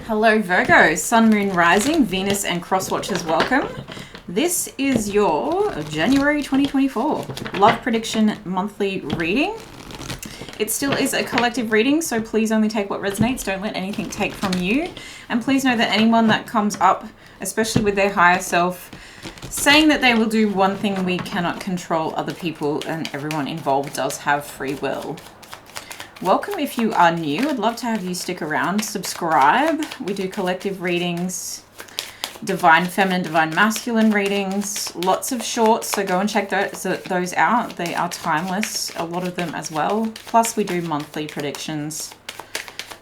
Hello Virgo, Sun, Moon, Rising, Venus and Crosswatchers, welcome. This is your January 2024 love prediction monthly reading. It still is a collective reading, so please only take what resonates. Don't let anything take from you. And please know that anyone that comes up, especially with their higher self, saying that they will do one thing, we cannot control other people, and everyone involved does have free will. Welcome if you are new. I'd love to have you stick around, subscribe. We do collective readings, divine feminine, divine masculine readings, lots of shorts, so go and check those out. They are timeless, a lot of them as well. Plus we do monthly predictions,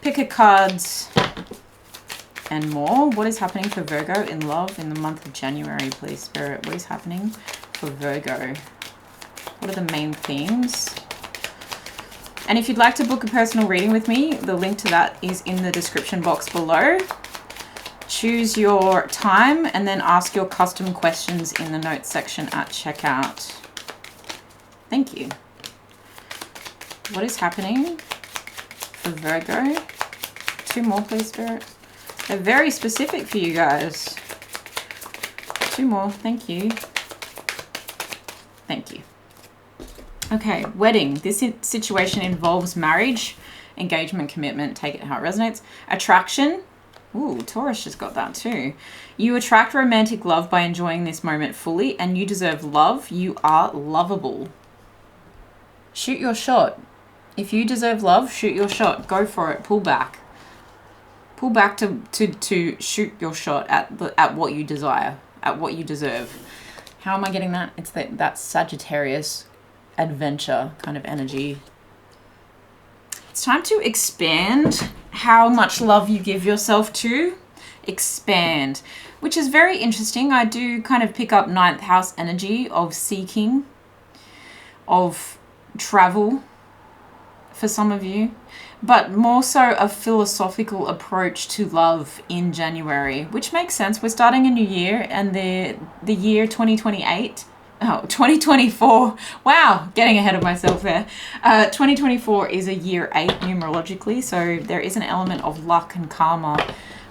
pick a cards and more. What is happening for Virgo in love in the month of January, please, Spirit? What is happening for Virgo? What are the main themes? And if you'd like to book a personal reading with me, the link to that is in the description box below. Choose your time and then ask your custom questions in the notes section at checkout. Thank you. What is happening for Virgo? Two more, please, Spirit. They're very specific for you guys. Two more. Thank you. Thank you. Okay, wedding. This situation involves marriage, engagement, commitment. Take it how it resonates. Attraction. Ooh, Taurus just got that too. You attract romantic love by enjoying this moment fully, and you deserve love. You are lovable. Shoot your shot. If you deserve love, shoot your shot. Go for it. Pull back. Pull back to shoot your shot at what you desire, at what you deserve. How am I getting that? It's that Sagittarius adventure kind of energy. It's time to expand how much love you give yourself to. Expand, which is very interesting. I do kind of pick up 9th house energy of seeking, of travel for some of you, but more so a philosophical approach to love in January, which makes sense. We're starting a new year, and the year 2024. Wow, getting ahead of myself there. 2024 is a year 8 numerologically, so there is an element of luck and karma,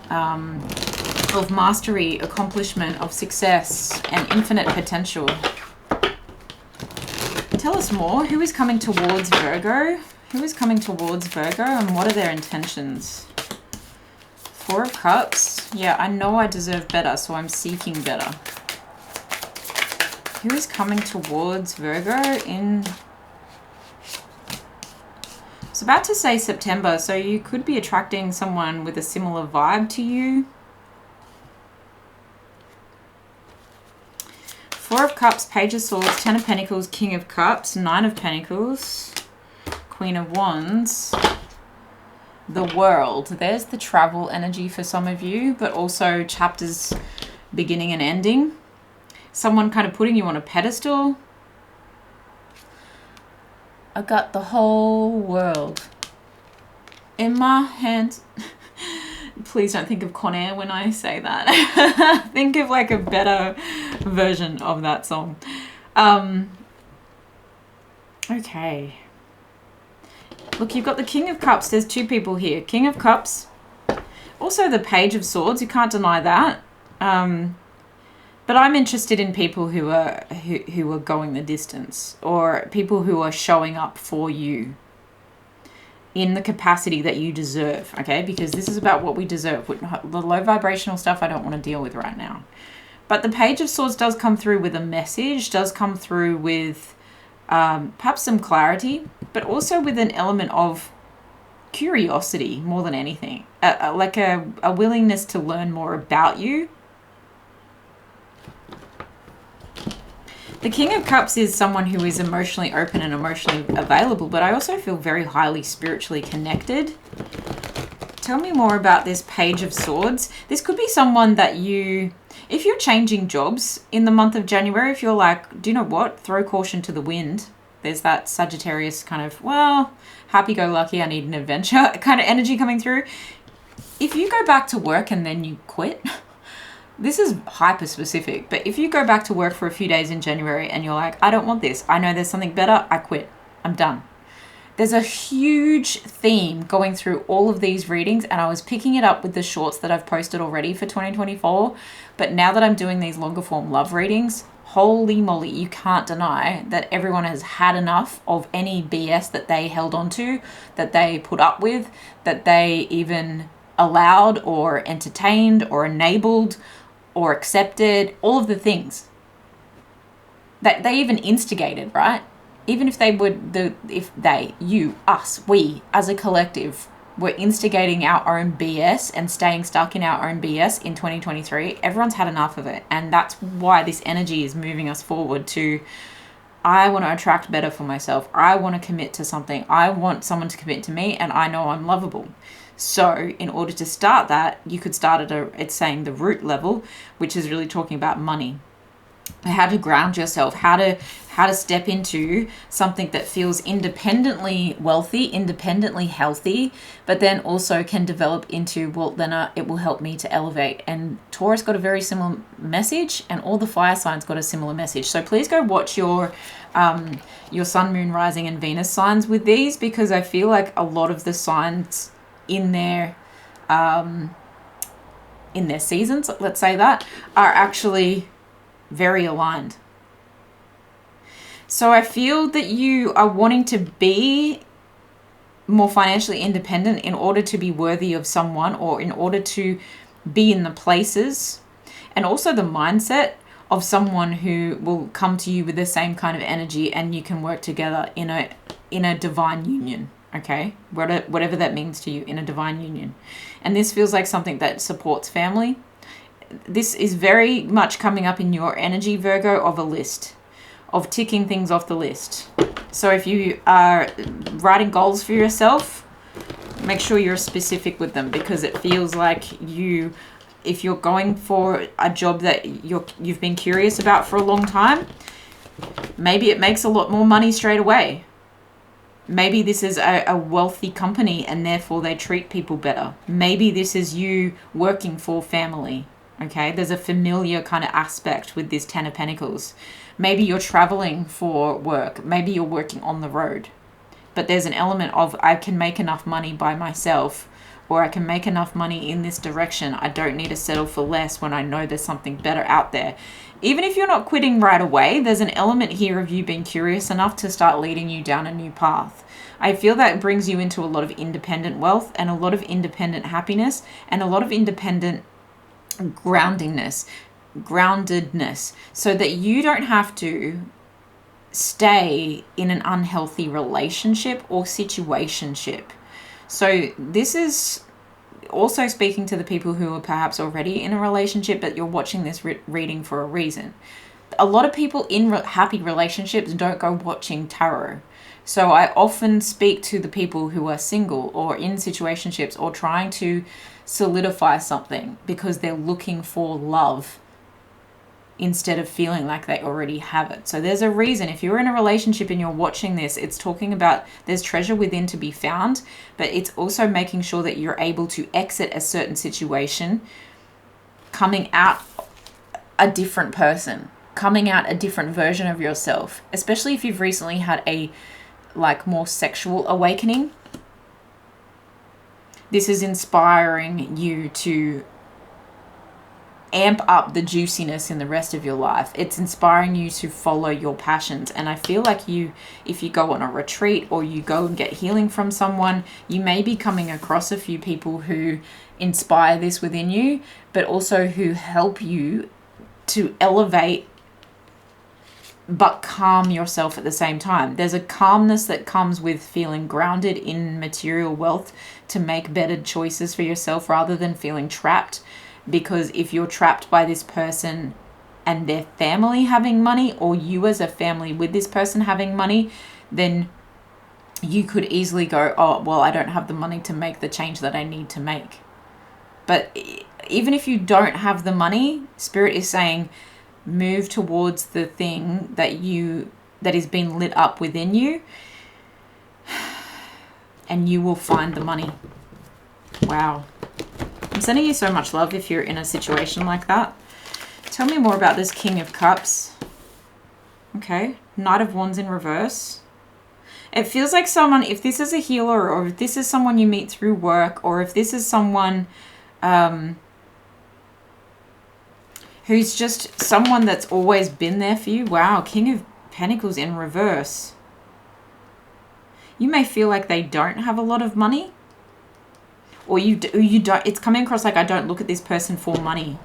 of mastery, accomplishment, of success, and infinite potential. Tell us more. Who is coming towards Virgo? Who is coming towards Virgo, and what are their intentions? 4 of Cups. Yeah, I know I deserve better, so I'm seeking better. Who is coming towards Virgo in... I was about to say September, so you could be attracting someone with a similar vibe to you. 4 of Cups, Page of Swords, 10 of Pentacles, King of Cups, 9 of Pentacles, Queen of Wands, the World. There's the travel energy for some of you, but also chapters beginning and ending. Someone kind of putting you on a pedestal. I got the whole world in my hands. Please don't think of Con Air when I say that. Think of like a better version of that song. Okay. Look, you've got the King of Cups. There's 2 people here. King of Cups. Also the Page of Swords. You can't deny that. But I'm interested in people who are going the distance, or people who are showing up for you in the capacity that you deserve, okay? Because this is about what we deserve. The low vibrational stuff I don't want to deal with right now. But the Page of Swords does come through with a message, does come through with perhaps some clarity, but also with an element of curiosity more than anything. Like a willingness to learn more about you. The King of Cups is someone who is emotionally open and emotionally available, but I also feel very highly spiritually connected. Tell me more about this Page of Swords. This could be someone that if you're changing jobs in the month of January, if you're like, do you know what? Throw caution to the wind. There's that Sagittarius kind of, well, happy-go-lucky, I need an adventure kind of energy coming through. If you go back to work and then you quit... This is hyper specific, but if you go back to work for a few days in January and you're like, I don't want this, I know there's something better, I quit, I'm done. There's a huge theme going through all of these readings, and I was picking it up with the shorts that I've posted already for 2024. But now that I'm doing these longer form love readings, holy moly, you can't deny that everyone has had enough of any BS that they held on to, that they put up with, that they even allowed or entertained or enabled or accepted, all of the things that they even instigated, right? Even if they would, you, us, we, as a collective, were instigating our own BS and staying stuck in our own BS in 2023, everyone's had enough of it. And that's why this energy is moving us forward to, I want to attract better for myself. I want to commit to something. I want someone to commit to me, and I know I'm lovable. So in order to start that, you could start at it's saying the root level, which is really talking about money. How to ground yourself, how to step into something that feels independently wealthy, independently healthy, but then also can develop into, well, then it will help me to elevate. And Taurus got a very similar message, and all the fire signs got a similar message. So please go watch your sun, moon, rising, and Venus signs with these, because I feel like a lot of the signs in their seasons, let's say that, are actually very aligned. So I feel that you are wanting to be more financially independent in order to be worthy of someone, or in order to be in the places and also the mindset of someone who will come to you with the same kind of energy, and you can work together in a divine union. Okay, whatever that means to you, in a divine union. And this feels like something that supports family. This is very much coming up in your energy, Virgo, of a list, of ticking things off the list. So if you are writing goals for yourself, make sure you're specific with them, because it feels like if you're going for a job that you've been curious about for a long time, maybe it makes a lot more money straight away. Maybe this is a wealthy company and therefore they treat people better. Maybe this is you working for family. Okay, there's a familiar kind of aspect with this 10 of Pentacles. Maybe you're traveling for work. Maybe you're working on the road. But there's an element of, I can make enough money by myself, or I can make enough money in this direction. I don't need to settle for less when I know there's something better out there. Even if you're not quitting right away, there's an element here of you being curious enough to start leading you down a new path. I feel that brings you into a lot of independent wealth and a lot of independent happiness and a lot of independent groundedness, so that you don't have to stay in an unhealthy relationship or situationship. So this is also speaking to the people who are perhaps already in a relationship, but you're watching this reading for a reason. A lot of people in happy relationships don't go watching tarot. So I often speak to the people who are single or in situationships or trying to solidify something because they're looking for love instead of feeling like they already have it. So there's a reason. If you're in a relationship and you're watching this, it's talking about there's treasure within to be found, but it's also making sure that you're able to exit a certain situation, coming out a different person, coming out a different version of yourself, especially if you've recently had a more sexual awakening. This is inspiring you to amp up the juiciness in the rest of your life. It's inspiring you to follow your passions. And I feel like if you go on a retreat or you go and get healing from someone, you may be coming across a few people who inspire this within you, but also who help you to elevate but calm yourself at the same time. There's a calmness that comes with feeling grounded in material wealth to make better choices for yourself rather than feeling trapped. Because if you're trapped by this person and their family having money, or you as a family with this person having money, then you could easily go, oh, well, I don't have the money to make the change that I need to make. But even if you don't have the money, Spirit is saying, move towards the thing that is being lit up within you, and you will find the money. Wow. I'm sending you so much love if you're in a situation like that. Tell me more about this King of Cups. Okay. Knight of Wands in reverse. It feels like someone, if this is a healer, or if this is someone you meet through work, or if this is someone who's just someone that's always been there for you. Wow, King of Pentacles in reverse. You may feel like they don't have a lot of money, or you don't. It's coming across like, I don't look at this person for money,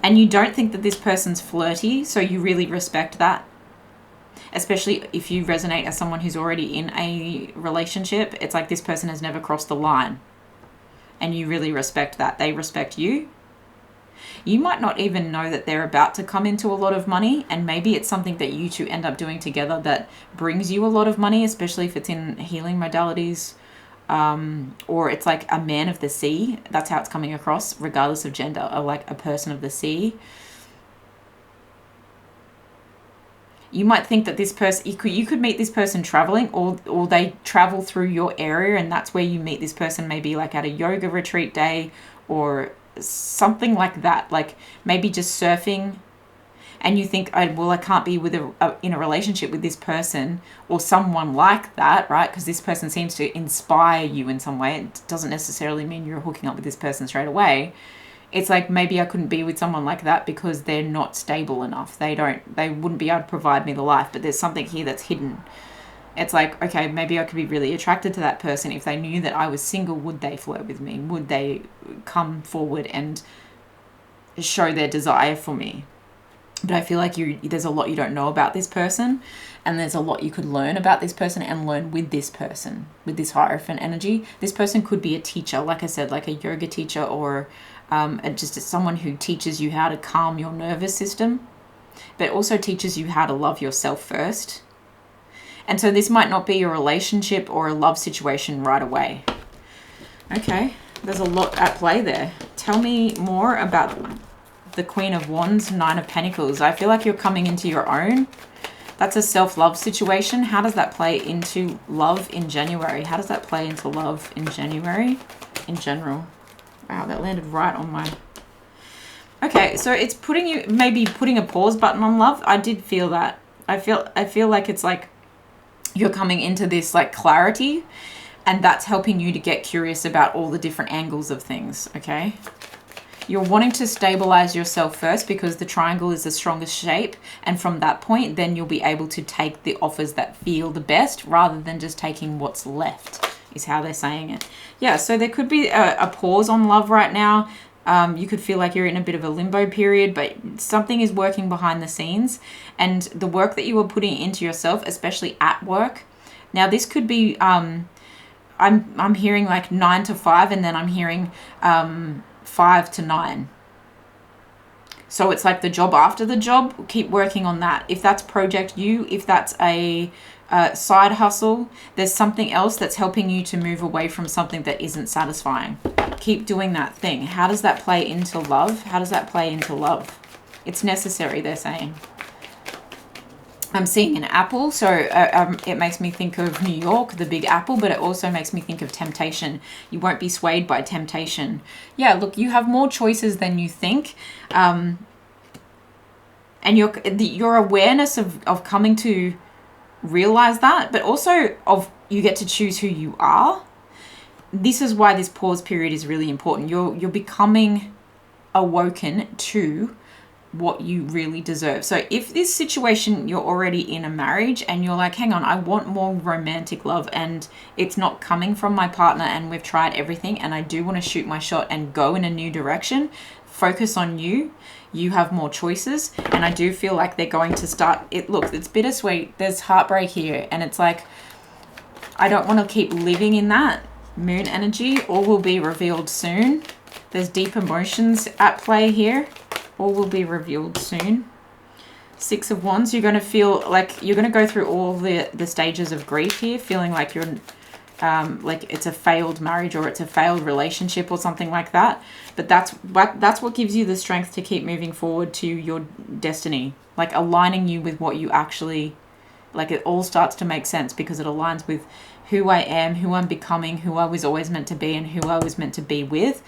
and you don't think that this person's flirty, so you really respect that. Especially if you resonate as someone who's already in a relationship, it's like this person has never crossed the line, and you really respect that. They respect you. You might not even know that they're about to come into a lot of money, and maybe it's something that you two end up doing together that brings you a lot of money, especially if it's in healing modalities, or it's like a man of the sea. That's how it's coming across, regardless of gender, or like a person of the sea. You might think that this person, you could meet this person traveling, or they travel through your area, and that's where you meet this person, maybe like at a yoga retreat day or something like that, like maybe just surfing, and you think, well, I can't be with in a relationship with this person or someone like that, right? Because this person seems to inspire you in some way. It doesn't necessarily mean you're hooking up with this person straight away. It's like, maybe I couldn't be with someone like that because they're not stable enough. They wouldn't be able to provide me the life, but there's something here that's hidden. It's like, okay, maybe I could be really attracted to that person. If they knew that I was single, would they flirt with me? Would they come forward and show their desire for me? But I feel like there's a lot you don't know about this person, and there's a lot you could learn about this person and learn with this person, with this Hierophant energy. This person could be a teacher, like I said, like a yoga teacher, or just someone who teaches you how to calm your nervous system, but also teaches you how to love yourself first. And so this might not be a relationship or a love situation right away. Okay, there's a lot at play there. Tell me more about the Queen of Wands, Nine of Pentacles. I feel like you're coming into your own. That's a self-love situation. How does that play into love in January? How does that play into love in January in general? Wow, that landed right on my... Okay, so it's maybe putting a pause button on love. I did feel that. I feel like it's like you're coming into this like clarity, and that's helping you to get curious about all the different angles of things, okay? You're wanting to stabilize yourself first because the triangle is the strongest shape, and from that point, then you'll be able to take the offers that feel the best rather than just taking what's left, is how they're saying it. Yeah, so there could be a pause on love right now. You could feel like you're in a bit of a limbo period, but something is working behind the scenes, and the work that you are putting into yourself, especially at work. Now, this could be, I'm hearing like 9 to 5, and then I'm hearing 5 to 9. So it's like the job after the job. Keep working on that. If that's Project You, if that's a side hustle, there's something else that's helping you to move away from something that isn't satisfying. Keep doing that thing. How does that play into love? How does that play into love? It's necessary, they're saying. I'm seeing an apple, so it makes me think of New York, the Big Apple, but it also makes me think of temptation. You won't be swayed by temptation. Yeah, look, you have more choices than you think. And your awareness of coming to realize that, but also of you get to choose who you are. This is why this pause period is really important. You're becoming awoken to what you really deserve. So if this situation, you're already in a marriage and you're like, hang on, I want more romantic love and it's not coming from my partner, and we've tried everything and I do want to shoot my shot and go in a new direction, focus on you. You have more choices, and I do feel like they're going to start it. Look, it's bittersweet. There's heartbreak here, and it's like, I don't want to keep living in that. Moon energy, all will be revealed soon. There's deep emotions at play here. All will be revealed soon. 6 of Wands, you're going to feel like you're going to go through all the stages of grief here, feeling like you're like it's a failed marriage or it's a failed relationship or something like that. But that's what gives you the strength to keep moving forward to your destiny, like aligning you with what you actually, like it all starts to make sense because it aligns with who I am, who I'm becoming, who I was always meant to be, and who I was meant to be with.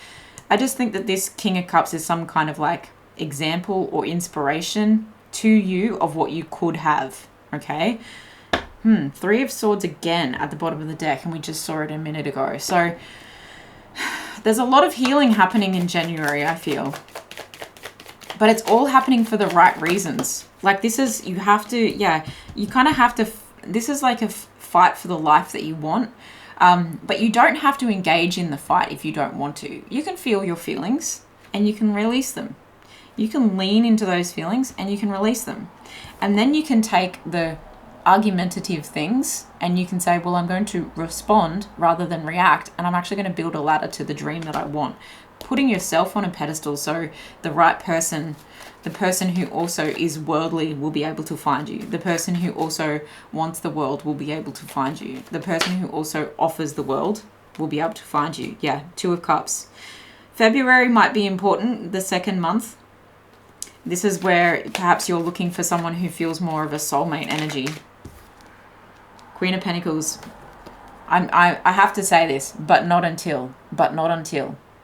I just think that this King of Cups is some kind of like example or inspiration to you of what you could have, okay? Three of Swords again at the bottom of the deck, and we just saw it a minute ago. So there's a lot of healing happening in January, I feel. But it's all happening for the right reasons. Like this is, you have to, yeah, you kind of have to, this is like a fight for the life that you want. But you don't have to engage in the fight if you don't want to. You can feel your feelings and you can release them. You can lean into those feelings and you can release them. And then you can take the argumentative things and you can say, well, I'm going to respond rather than react, and I'm actually going to build a ladder to the dream that I want. Putting yourself on a pedestal so the right person, the person who also is worldly, will be able to find you. The person who also wants the world will be able to find you. The person who also offers the world will be able to find you. Yeah, Two of Cups. February might be important, the second month. This is where perhaps you're looking for someone who feels more of a soulmate energy. Queen of Pentacles. I have to say this, but not until.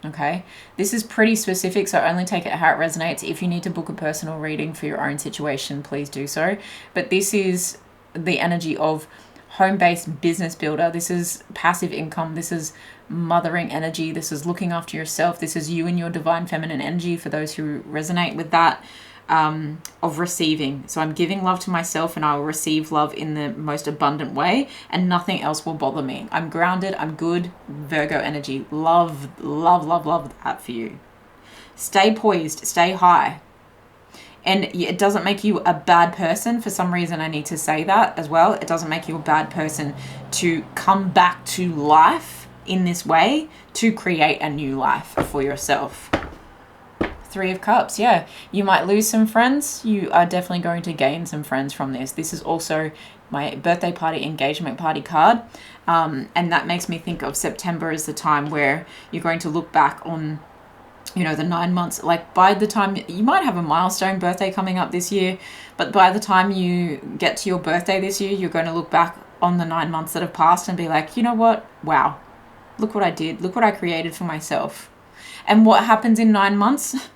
Okay, this is pretty specific, so only take it how it resonates. If you need to book a personal reading for your own situation, please do so. But this is the energy of home-based business builder. This is passive income. This is mothering energy. This is looking after yourself. This is you and your divine feminine energy, for those who resonate with that, of receiving. So I'm giving love to myself and I will receive love in the most abundant way, and nothing else will bother me. I'm grounded. I'm good. Virgo energy. Love that for you. Stay poised. Stay high. And it doesn't make you a bad person. For some reason, I need to say that as well. It doesn't make you a bad person to come back to life in this way, to create a new life for yourself. Three of Cups, yeah. You might lose some friends. You are definitely going to gain some friends from this. This is also my birthday party, engagement party card. And that makes me think of September as the time where you're going to look back on, you know, the 9 months. Like by the time, you might have a milestone birthday coming up this year, but by the time you get to your birthday this year, you're going to look back on the 9 months that have passed and be like, you know what? Wow. Look what I did. Look what I created for myself. And what happens in 9 months?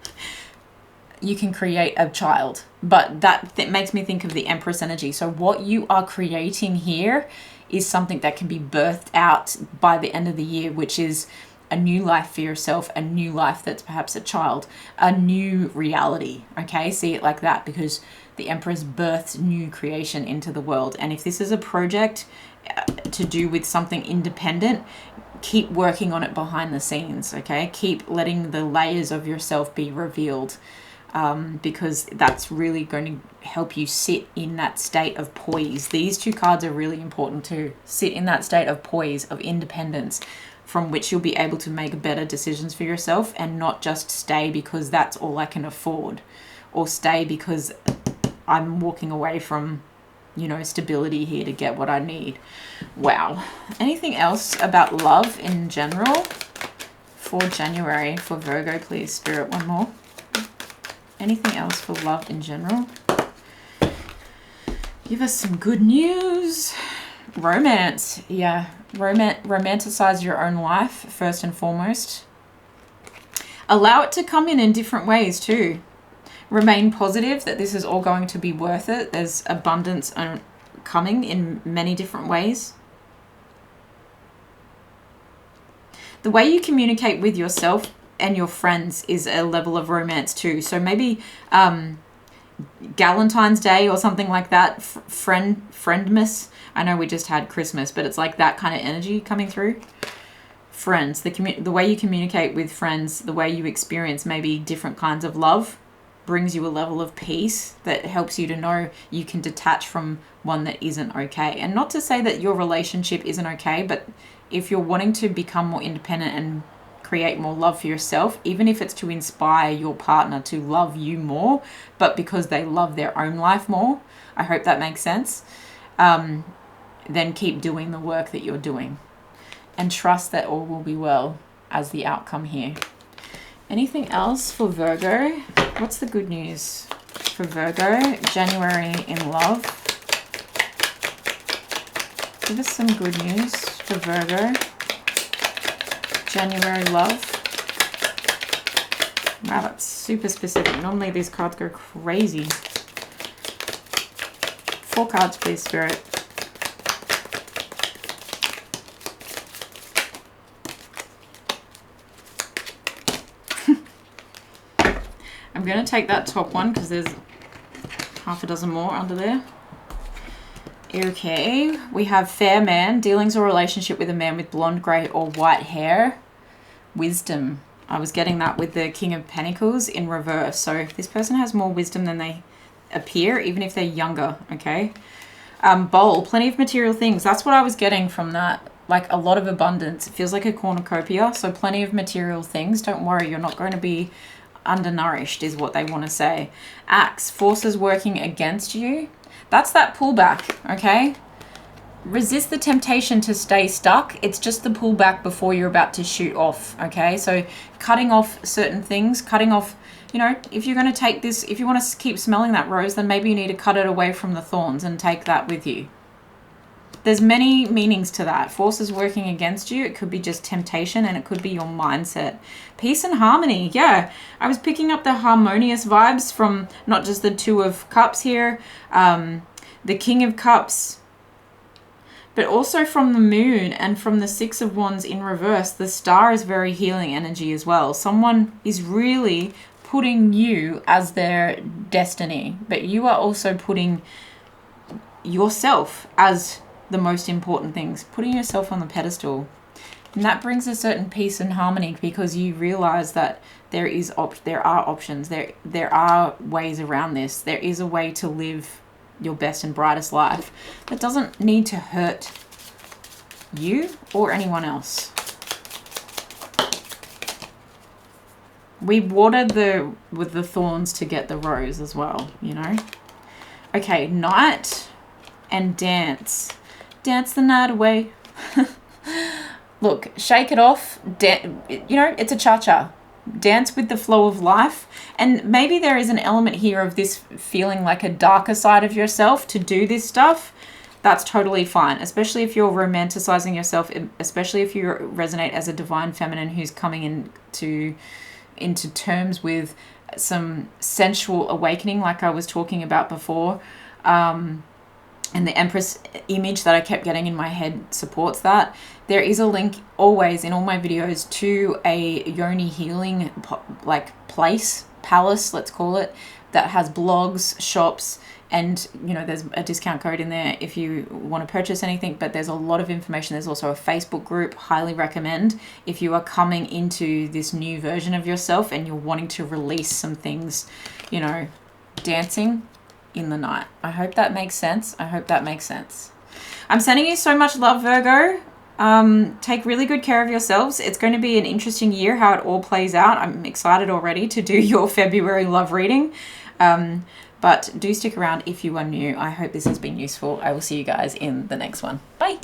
You can create a child. But that makes me think of the Empress energy. So what you are creating here is something that can be birthed out by the end of the year, which is a new life for yourself, a new life that's perhaps a child, a new reality. Okay, see it like that, because the Empress births new creation into the world. And if this is a project to do with something independent, keep working on it behind the scenes. Okay, keep letting the layers of yourself be revealed, because that's really going to help you sit in that state of poise. These two cards are really important too. Sit in that state of poise, of independence, from which you'll be able to make better decisions for yourself, and not just stay because that's all I can afford, or stay because I'm walking away from, you know, stability here to get what I need. Wow. Anything else about love in general for January for Virgo, please, Spirit? One more. Anything else for love in general? Give us some good news. Romance. Yeah. Romanticize your own life, first and foremost. Allow it to come in different ways too. Remain positive that this is all going to be worth it. There's abundance coming in many different ways. The way you communicate with yourself and your friends is a level of romance too. So maybe Valentine's Day or something like that. Friendmas. I know we just had Christmas, but it's like that kind of energy coming through. Friends, the way you communicate with friends, the way you experience maybe different kinds of love, brings you a level of peace that helps you to know you can detach from one that isn't okay. And not to say that your relationship isn't okay, but if you're wanting to become more independent and create more love for yourself, even if it's to inspire your partner to love you more, but because they love their own life more, I hope that makes sense, then keep doing the work that you're doing. And trust that all will be well as the outcome here. Anything else for Virgo? What's the good news for Virgo? January in love. Give us some good news for Virgo. January love. Wow, that's super specific. Normally these cards go crazy. 4 cards, please, Spirit. I'm going to take that top one because there's half a dozen more under there. Okay, we have fair man, dealings or relationship with a man with blonde, grey or white hair. Wisdom. I was getting that with the King of Pentacles in reverse. So this person has more wisdom than they appear, even if they're younger, okay? Bowl, plenty of material things. That's what I was getting from that. Like a lot of abundance. It feels like a cornucopia. So plenty of material things. Don't worry, you're not going to be undernourished is what they want to say. Axe, forces working against you. That's that pullback, okay? Resist the temptation to stay stuck. It's just the pullback before you're about to shoot off, okay? So cutting off certain things, cutting off, you know, if you're going to take this, if you want to keep smelling that rose, then maybe you need to cut it away from the thorns and take that with you. There's many meanings to that. Forces working against you. It could be just temptation and it could be your mindset. Peace and harmony. Yeah, I was picking up the harmonious vibes from not just the Two of Cups here, the King of Cups, but also from the Moon and from the Six of Wands in reverse. The Star is very healing energy as well. Someone is really putting you as their destiny, but you are also putting yourself as the most important things, putting yourself on the pedestal. And that brings a certain peace and harmony because you realize that there are options, there are ways around this. There is a way to live your best and brightest life that doesn't need to hurt you or anyone else. We watered with the thorns to get the rose as well, you know. Okay, night and dance. Dance the night away. Look, shake it off. You know, it's a cha-cha. Dance with the flow of life. And maybe there is an element here of this feeling like a darker side of yourself to do this stuff. That's totally fine, especially if you're romanticizing yourself, especially if you resonate as a divine feminine who's coming into terms with some sensual awakening like I was talking about before. And the Empress image that I kept getting in my head supports that. There is a link always in all my videos to a Yoni healing palace, let's call it, that has blogs, shops, and you know there's a discount code in there if you want to purchase anything, but there's a lot of information. There's also a Facebook group, highly recommend if you are coming into this new version of yourself and you're wanting to release some things, you know, dancing in the night. I hope that makes sense. I hope that makes sense. I'm sending you so much love, Virgo. Take really good care of yourselves. It's going to be an interesting year how it all plays out. I'm excited already to do your February love reading. But do stick around if you are new. I hope this has been useful. I will see you guys in the next one. Bye.